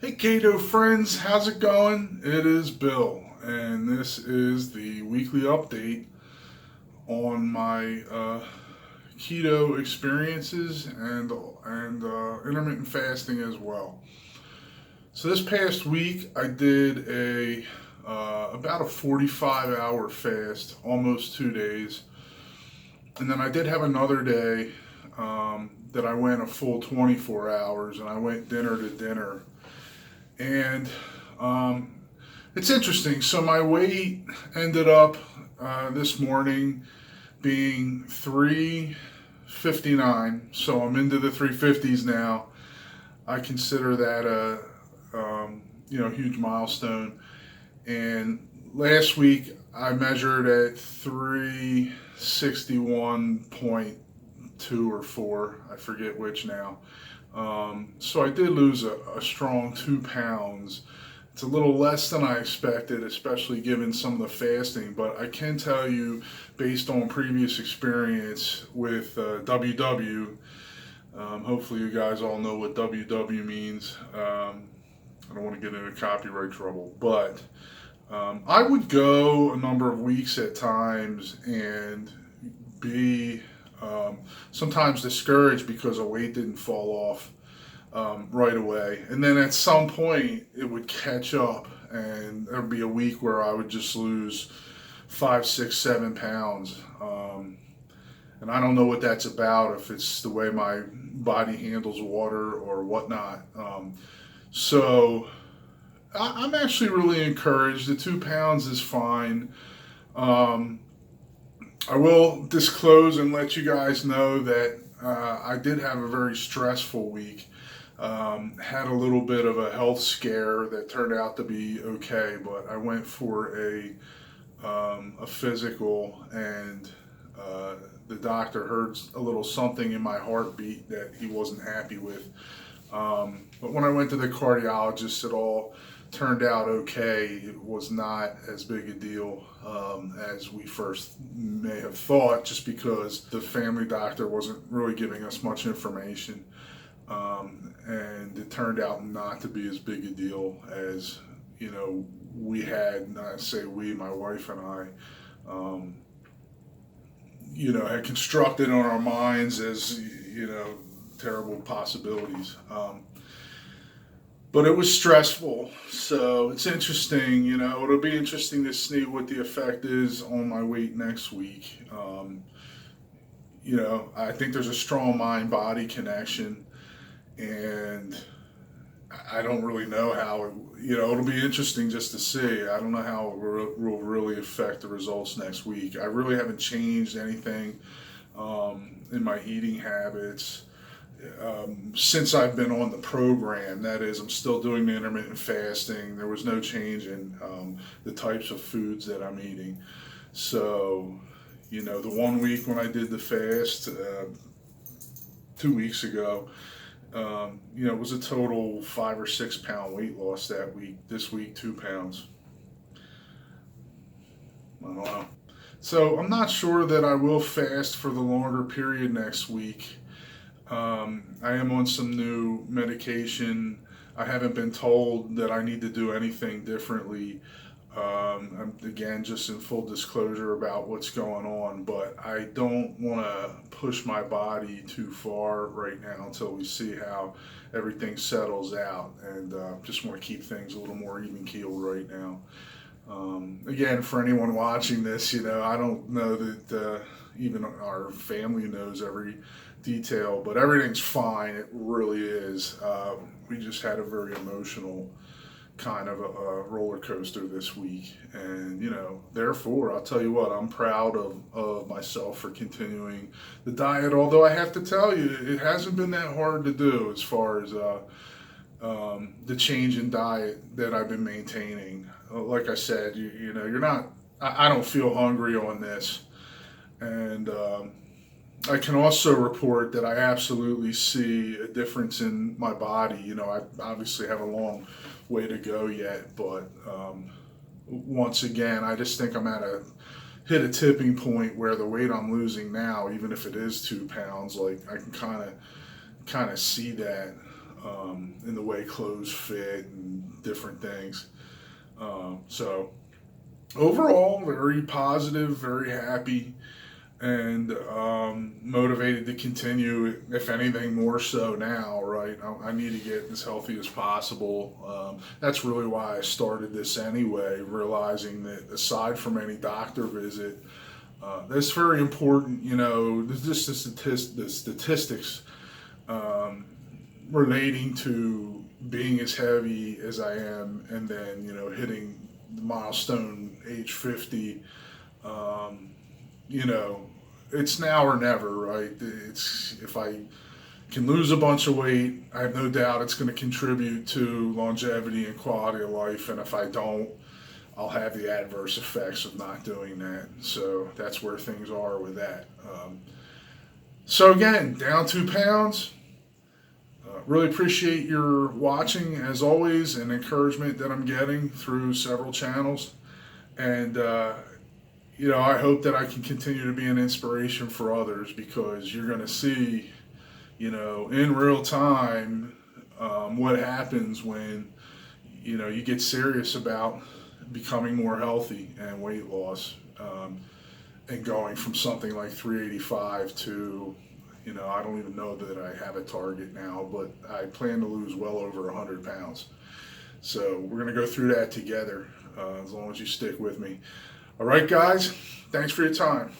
Hey Keto friends, how's it going? It is Bill, and this is the weekly update on my keto experiences and intermittent fasting as well. So this past week I did a about a 45-hour fast, almost 2 days, and then I did have another day that I went a full 24 hours, and I went dinner to dinner. And um, it's interesting. So my weight ended up this morning being 359. So I'm into the 350s now. I consider that a huge milestone. And last week I measured at 361.2 or 4. I forget which now. So I did lose a strong 2 pounds. It's a little less than I expected, especially given some of the fasting, but I can tell you, based on previous experience with WW, hopefully you guys all know what WW means. I don't want to get into copyright trouble, but I would go a number of weeks at times and be sometimes discouraged because a weight didn't fall off right away. And then at some point, it would catch up, and there would be a week where I would just lose 5, 6, 7 pounds. And I don't know what that's about, if it's the way my body handles water or whatnot. So I'm actually really encouraged. The 2 pounds is fine. Um, I will disclose and let you guys know that I did have a very stressful week. Had a little bit of a health scare that turned out to be okay, but I went for a physical, and the doctor heard a little something in my heartbeat that he wasn't happy with. But when I went to the cardiologist, it all turned out okay. It was not as big a deal as we first may have thought, just because the family doctor wasn't really giving us much information. And it turned out not to be as big a deal as, we had, I say we, my wife and I, had constructed on our minds as, terrible possibilities. But it was stressful, so it's interesting. It'll be interesting to see what the effect is on my weight next week. I think there's a strong mind-body connection, and I don't really know how it'll be interesting just to see. I don't know how it will really affect the results next week. I really haven't changed anything in my eating habits since I've been on the program. That is, I'm still doing the intermittent fasting. There was no change in the types of foods that I'm eating. So, the one week when I did the fast 2 weeks ago, it was a total 5 or 6 pound weight loss that week. This week, 2 pounds. I don't know. So I'm not sure that I will fast for the longer period next week. I am on some new medication. I haven't been told that I need to do anything differently. I'm, again, just in full disclosure about what's going on, but I don't want to push my body too far right now until we see how everything settles out, and just want to keep things a little more even keeled right now. Again, for anyone watching this, I don't know that even our family knows every detail, but everything's fine. It really is. We just had a very emotional kind of a roller coaster this week, and therefore I'll tell you what, I'm proud of myself for continuing the diet, although I have to tell you it hasn't been that hard to do as far as the change in diet that I've been maintaining. Like I said, you're not, I don't feel hungry on this, and I can also report that I absolutely see a difference in my body. I obviously have a long way to go yet, but once again, I just think I'm hit a tipping point where the weight I'm losing now, even if it is 2 pounds, like I can kind of see that in the way clothes fit and different things. So overall, very positive, very happy, and motivated to continue. If anything, more so now. Right, I need to get as healthy as possible. That's really why I started this anyway, realizing that aside from any doctor visit, that's very important. Just the statistics relating to being as heavy as I am, and then hitting the milestone age 50. Um, you know, it's now or never, right? It's if I can lose a bunch of weight, I have no doubt it's going to contribute to longevity and quality of life. And if I don't, I'll have the adverse effects of not doing that. So that's where things are with that. So again, down 2 pounds. Really appreciate your watching as always, and encouragement that I'm getting through several channels. And I hope that I can continue to be an inspiration for others, because you're going to see, in real time, what happens when, you get serious about becoming more healthy and weight loss, and going from something like 385 to, I don't even know that I have a target now, but I plan to lose well over 100 pounds. So we're going to go through that together, as long as you stick with me. All right, guys, thanks for your time.